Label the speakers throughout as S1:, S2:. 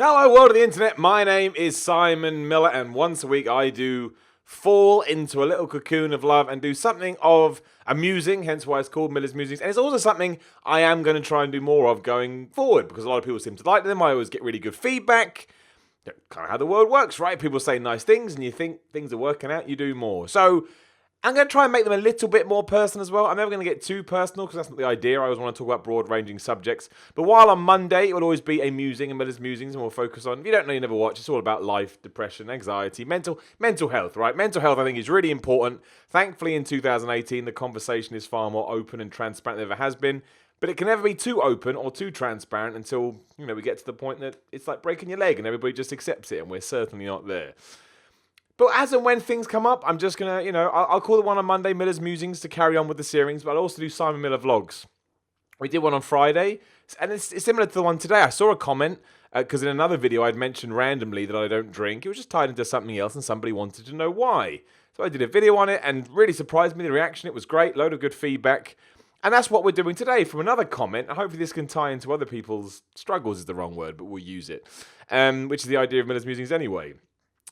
S1: Hello, world of the internet. My name is Simon Miller, and once a week I do fall into a little cocoon of love and do something of amusing, hence why it's called Miller's Musings. And it's also something I am going to try and do more of going forward because a lot of people seem to like them. I always get really good feedback. Kind of how the world works, right? People say nice things, and you think things are working out, you do more. So I'm going to try and make them a little bit more personal as well. I'm never going to get too personal because that's not the idea. I always want to talk about broad-ranging subjects. But while on Monday it will always be a musing and Miller's Musings, and we'll focus on, if you don't know, you never watch, it's all about life, depression, anxiety, mental health, right? Mental health, I think, is really important. Thankfully, in 2018, the conversation is far more open and transparent than it ever has been. But it can never be too open or too transparent until, we get to the point that it's like breaking your leg and everybody just accepts it, and we're certainly not there. But as and when things come up, I'm just going to, I'll call the one on Monday Miller's Musings to carry on with the series, but I'll also do Simon Miller vlogs. We did one on Friday, and it's similar to the one today. I saw a comment, because in another video I'd mentioned randomly that I don't drink. It was just tied into something else, and somebody wanted to know why. So I did a video on it, and really surprised me, the reaction. It was great, load of good feedback. And that's what we're doing today from another comment. And hopefully this can tie into other people's struggles is the wrong word, but we'll use it. Which is the idea of Miller's Musings anyway.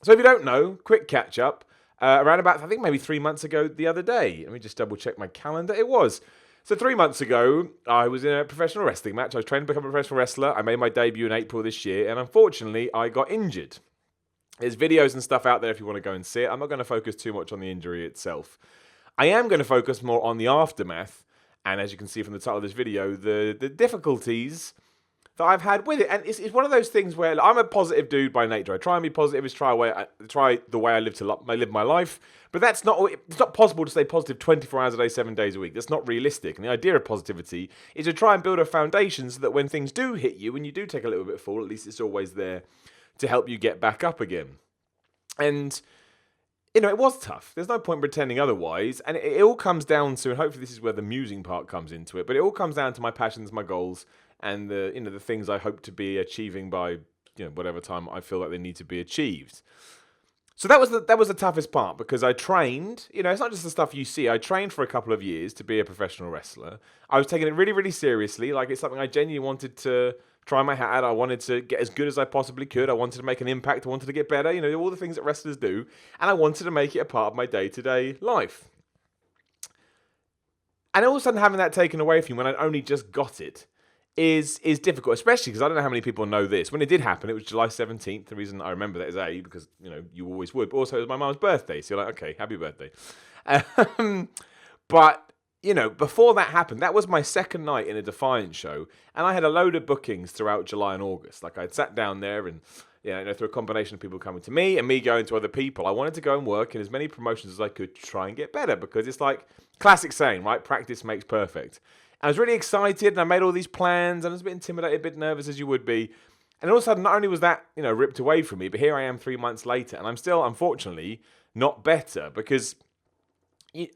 S1: So if you don't know, quick catch up. Around about, I think maybe 3 months ago the other day. Let me just double check my calendar. It was. So 3 months ago, I was in a professional wrestling match. I was training to become a professional wrestler. I made my debut in April this year. And unfortunately, I got injured. There's videos and stuff out there if you want to go and see it. I'm not going to focus too much on the injury itself. I am going to focus more on the aftermath. And as you can see from the title of this video, the difficulties that I've had with it. And it's one of those things where I'm a positive dude by nature. I try and be positive. It's try the way I live my life. But it's not possible to stay positive 24 hours a day, 7 days a week. That's not realistic. And the idea of positivity is to try and build a foundation so that when things do hit you and you do take a little bit of fall, at least it's always there to help you get back up again. And it was tough. There's no point pretending otherwise. And it all comes down to, and hopefully this is where the musing part comes into it, but it all comes down to my passions, my goals, and the things I hope to be achieving by whatever time I feel like they need to be achieved. So that was the toughest part because I trained. It's not just the stuff you see. I trained for a couple of years to be a professional wrestler. I was taking it really, really seriously. Like it's something I genuinely wanted to try my hat at. I wanted to get as good as I possibly could. I wanted to make an impact. I wanted to get better. All the things that wrestlers do, and I wanted to make it a part of my day-to-day life. And all of a sudden, having that taken away from you when I only just got it is difficult, especially because I don't know how many people know this. When it did happen, it was July 17th. The reason I remember that is A, because, you always would, but also it was my mum's birthday. So you're like, okay, happy birthday. But, before that happened, that was my second night in a Defiant show. And I had a load of bookings throughout July and August. Like I'd sat down there and, through a combination of people coming to me and me going to other people, I wanted to go and work in as many promotions as I could to try and get better because it's like classic saying, right? Practice makes perfect. I was really excited and I made all these plans and I was a bit intimidated, a bit nervous as you would be. And all of a sudden, not only was that, ripped away from me, but here I am 3 months later and I'm still, unfortunately, not better because,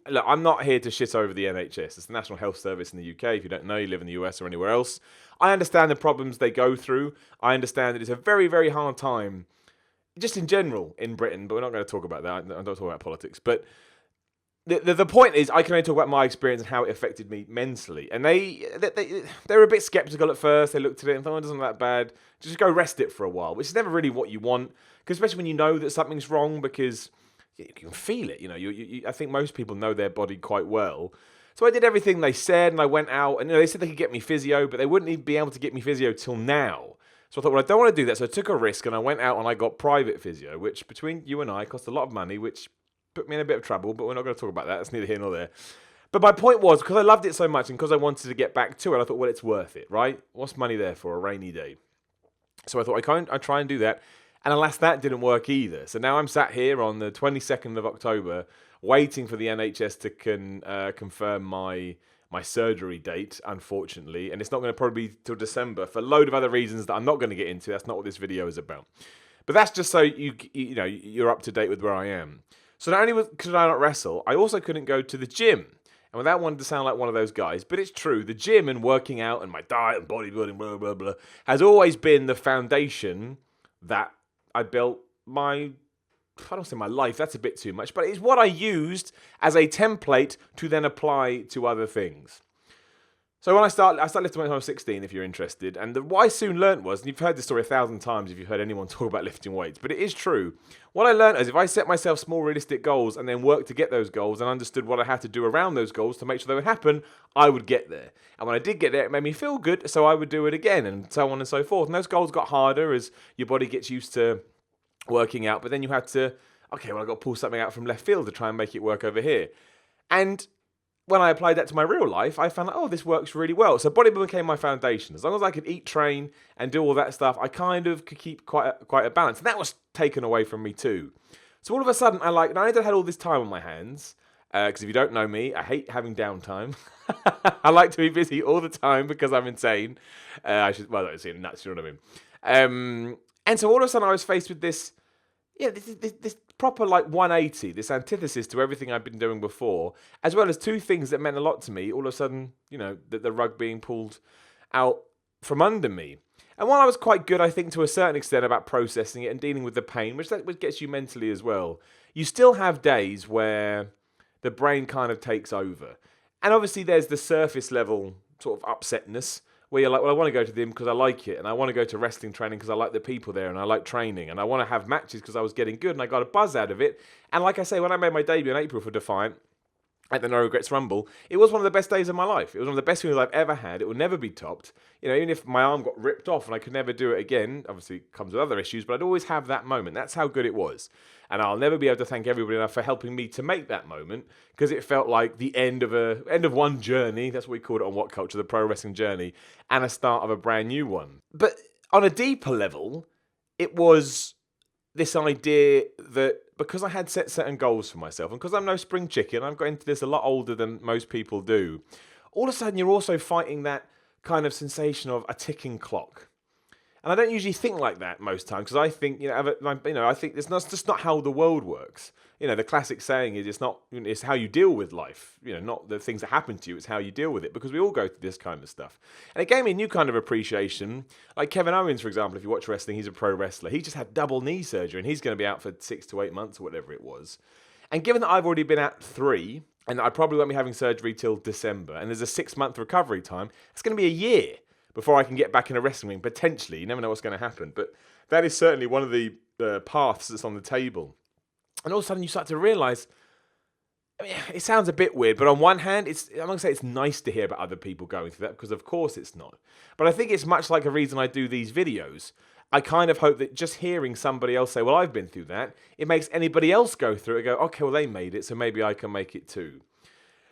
S1: look, I'm not here to shit over the NHS. It's the National Health Service in the UK. If you don't know, you live in the US or anywhere else. I understand the problems they go through. I understand that it's a very, very hard time, just in general, in Britain, but we're not going to talk about that. I don't talk about politics, but the point is, I can only talk about my experience and how it affected me mentally. And they were a bit skeptical at first. They looked at it and thought, it doesn't look that bad. Just go rest it for a while, which is never really what you want. Because especially when you know that something's wrong, because you can feel it. I think most people know their body quite well. So I did everything they said, and I went out, and they said they could get me physio, but they wouldn't even be able to get me physio till now. So I thought, well, I don't want to do that. So I took a risk, and I went out and I got private physio, which between you and I cost a lot of money, which put me in a bit of trouble, but we're not going to talk about that. That's neither here nor there. But my point was, because I loved it so much and because I wanted to get back to it, I thought, well, it's worth it, right? What's money there for a rainy day? So I thought, I'd try and do that. And alas, that didn't work either. So now I'm sat here on the 22nd of October, waiting for the NHS to confirm my surgery date, unfortunately. And it's not going to probably be till December for a load of other reasons that I'm not going to get into. That's not what this video is about. But that's just so you're up to date with where I am. So not only could I not wrestle, I also couldn't go to the gym. And without wanting to sound like one of those guys, but it's true, the gym and working out and my diet and bodybuilding, blah, blah, blah, has always been the foundation that I built I don't say my life, that's a bit too much, but it's what I used as a template to then apply to other things. So when I started lifting weights when I was 16, if you're interested. And what I soon learned was, and you've heard this story 1,000 times if you've heard anyone talk about lifting weights, but it is true. What I learned is if I set myself small, realistic goals and then worked to get those goals and understood what I had to do around those goals to make sure they would happen, I would get there. And when I did get there, it made me feel good, so I would do it again, and so on and so forth. And those goals got harder as your body gets used to working out, but then you had to, okay, well, I've got to pull something out from left field to try and make it work over here. And when I applied that to my real life, I found oh, this works really well. So bodybuilding became my foundation. As long as I could eat, train, and do all that stuff, I kind of could keep quite a balance. And that was taken away from me too. So all of a sudden, I had all this time on my hands, because if you don't know me, I hate having downtime. I like to be busy all the time because I'm insane. That's nuts, you know what I mean? And so all of a sudden, I was faced with this proper 180, this antithesis to everything I'd been doing before, as well as two things that meant a lot to me. All of a sudden, the rug being pulled out from under me. And while I was quite good, I think, to a certain extent about processing it and dealing with the pain, which gets you mentally as well, you still have days where the brain kind of takes over. And obviously there's the surface level sort of upsetness, where you're like, well, I want to go to the gym because I like it, and I want to go to wrestling training because I like the people there, and I like training, and I want to have matches because I was getting good, and I got a buzz out of it. And like I say, when I made my debut in April for Defiant, at the No Regrets Rumble, it was one of the best days of my life. It was one of the best feelings I've ever had. It will never be topped. Even if my arm got ripped off and I could never do it again, obviously it comes with other issues, but I'd always have that moment. That's how good it was. And I'll never be able to thank everybody enough for helping me to make that moment, because it felt like the end of one journey. That's what we called it on What Culture, the pro wrestling journey, and a start of a brand new one. But on a deeper level, it was this idea that because I had set certain goals for myself, and because I'm no spring chicken, I've got into this a lot older than most people do, all of a sudden you're also fighting that kind of sensation of a ticking clock. And I don't usually think like that most times, because I think, I think it's just not how the world works. The classic saying is it's how you deal with life. Not the things that happen to you, it's how you deal with it, because we all go through this kind of stuff. And it gave me a new kind of appreciation. Like Kevin Owens, for example, if you watch wrestling, he's a pro wrestler. He just had double knee surgery, and he's going to be out for 6 to 8 months or whatever it was. And given that I've already been at 3, and I probably won't be having surgery till December, and there's a 6-month recovery time, it's going to be a year before I can get back in a wrestling ring, potentially. You never know what's going to happen. But that is certainly one of the paths that's on the table. And all of a sudden you start to realise, it sounds a bit weird, but on one hand, I'm not going to say it's nice to hear about other people going through that, because of course it's not. But I think it's much like a reason I do these videos. I kind of hope that just hearing somebody else say, well, I've been through that, it makes anybody else go through it and go, okay, well, they made it, so maybe I can make it too.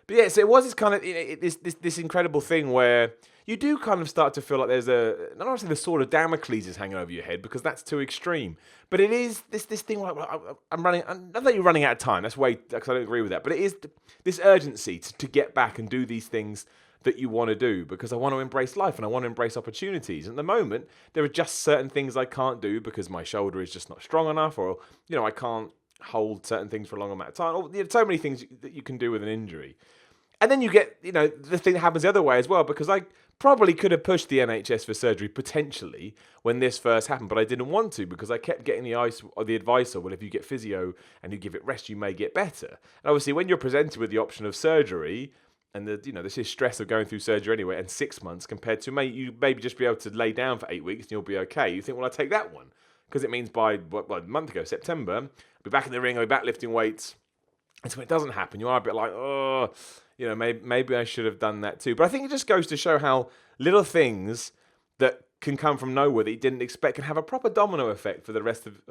S1: But yeah, so it was this kind of this incredible thing where you do kind of start to feel like there's I don't want to say the sword of Damocles is hanging over your head, because that's too extreme. But it is this thing like, I'm running. Not that you're running out of time. That's because I don't agree with that. But it is this urgency to get back and do these things that you want to do, because I want to embrace life and I want to embrace opportunities. At the moment, there are just certain things I can't do because my shoulder is just not strong enough, or I can't hold certain things for a long amount of time. Or so many things that you can do with an injury. And then you get, the thing that happens the other way as well, because I probably could have pushed the NHS for surgery potentially when this first happened, but I didn't want to, because I kept getting the advice of, well, if you get physio and you give it rest, you may get better. And obviously, when you're presented with the option of surgery, and this is stress of going through surgery anyway, and 6 months compared to you maybe just be able to lay down for 8 weeks and you'll be okay. You think, well, I'll take that one, because it means by a month ago, September, I'll be back in the ring, I'll be back lifting weights. And so when it doesn't happen, you are a bit like, oh, maybe I should have done that too. But I think it just goes to show how little things that can come from nowhere that you didn't expect can have a proper domino effect for the rest of,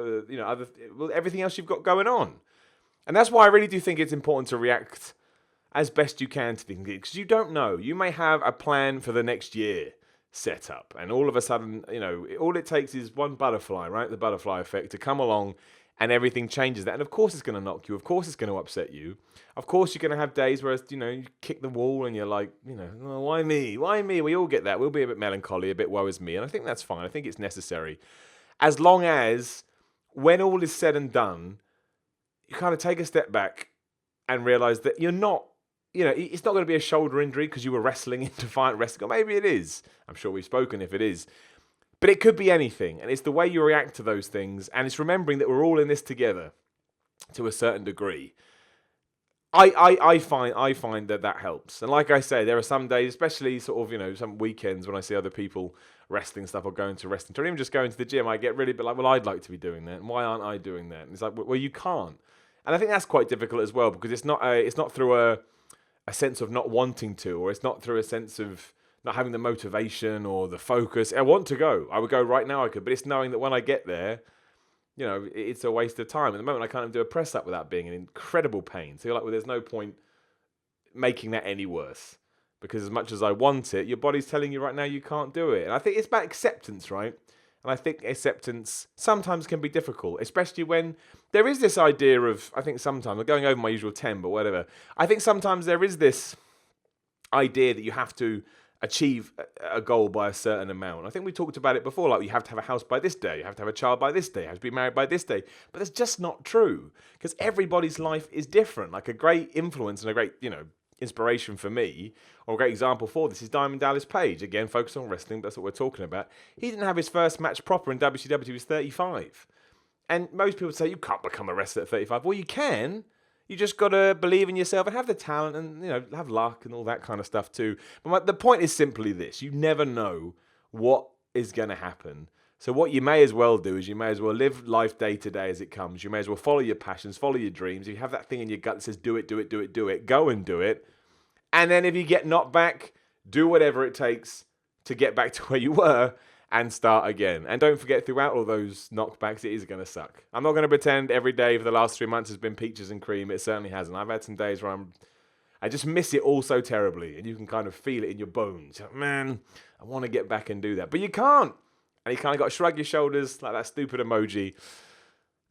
S1: everything else you've got going on. And that's why I really do think it's important to react as best you can to things, because you don't know. You may have a plan for the next year set up, and all of a sudden, all it takes is one butterfly, right? The butterfly effect to come along, and everything changes that. And of course it's going to knock you. Of course it's going to upset you. Of course you're going to have days where, you kick the wall and you're like, oh, why me? Why me? We all get that. We'll be a bit melancholy, a bit woe is me. And I think that's fine. I think it's necessary. As long as, when all is said and done, you kind of take a step back and realize that you're not, it's not going to be a shoulder injury because you were wrestling in Defiant Wrestling. Or maybe it is. I'm sure we've spoken if it is. But it could be anything, and it's the way you react to those things, and it's remembering that we're all in this together to a certain degree. I find that helps. And like I say, there are some days, especially sort of, some weekends when I see other people wrestling stuff or going to wrestling, or even just going to the gym, I get really bit like, well, I'd like to be doing that. And why aren't I doing that? And it's like, well, you can't. And I think that's quite difficult as well, because it's not through a sense of not wanting to, or it's not through a sense of not having the motivation or the focus. I want to go. I would go right now, I could, but it's knowing that when I get there, it's a waste of time. At the moment, I can't even do a press up without being in incredible pain. So you're like, well, there's no point making that any worse, because as much as I want it, your body's telling you right now you can't do it. And I think it's about acceptance, right? And I think acceptance sometimes can be difficult, especially when there is this idea of, I think sometimes, I'm going over my usual 10, but whatever. I think sometimes there is this idea that you have to achieve a goal by a certain amount. I think we talked about it before, like you have to have a house by this day, you have to have a child by this day, you have to be married by this day. But that's just not true, because everybody's life is different. Like a great influence and a great, inspiration for me, or a great example for this, is Diamond Dallas Page. Again, focus on wrestling, that's what we're talking about. He didn't have his first match proper in WCW until he was 35. And most people say, you can't become a wrestler at 35. Well, you can. You just got to believe in yourself and have the talent and, have luck and all that kind of stuff too. But the point is simply this. You never know what is going to happen. So what you may as well do is you may as well live life day to day as it comes. You may as well follow your passions, follow your dreams. If you have that thing in your gut that says do it, do it, do it, do it, go and do it. And then if you get knocked back, do whatever it takes to get back to where you were and start again. And don't forget, throughout all those knockbacks, it is going to suck. I'm not going to pretend every day for the last 3 months has been peaches and cream. It certainly hasn't. I've had some days where I just miss it all so terribly, and you can kind of feel it in your bones. Like, man, I want to get back and do that. But you can't. And you kind of got to shrug your shoulders like that stupid emoji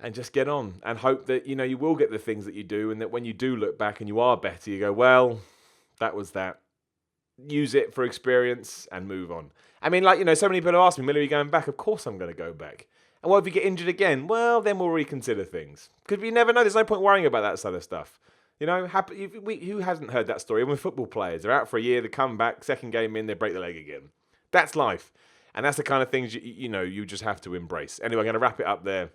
S1: and just get on and hope that, you will get the things that you do, and that when you do look back and you are better, you go, well, that was that. Use it for experience and move on. I mean, so many people have asked me, Miller, are you going back? Of course I'm going to go back. And what if you get injured again? Well, then we'll reconsider things. Because we never know. There's no point worrying about that sort of stuff. Who hasn't heard that story? When football players are out for a year, they come back, second game in, they break the leg again. That's life. And that's the kind of things, you just have to embrace. Anyway, I'm going to wrap it up there.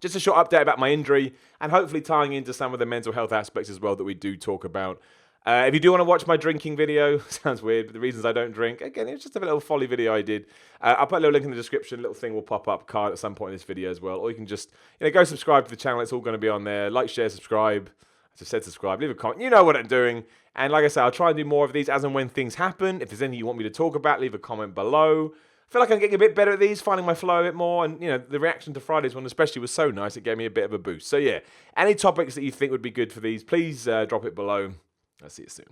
S1: Just a short update about my injury, and hopefully tying into some of the mental health aspects as well that we do talk about. If you do want to watch my drinking video, sounds weird, but the reasons I don't drink, again, it's just a little folly video I did. I'll put a little link in the description, a little thing will pop up, card at some point in this video as well, or you can just, go subscribe to the channel, it's all going to be on there. Like, share, subscribe. As I said, subscribe, leave a comment, you know what I'm doing. And like I said, I'll try and do more of these as and when things happen. If there's anything you want me to talk about, leave a comment below. I feel like I'm getting a bit better at these, finding my flow a bit more, and the reaction to Friday's one especially was so nice, it gave me a bit of a boost. So yeah, any topics that you think would be good for these, please drop it below. I'll see you soon.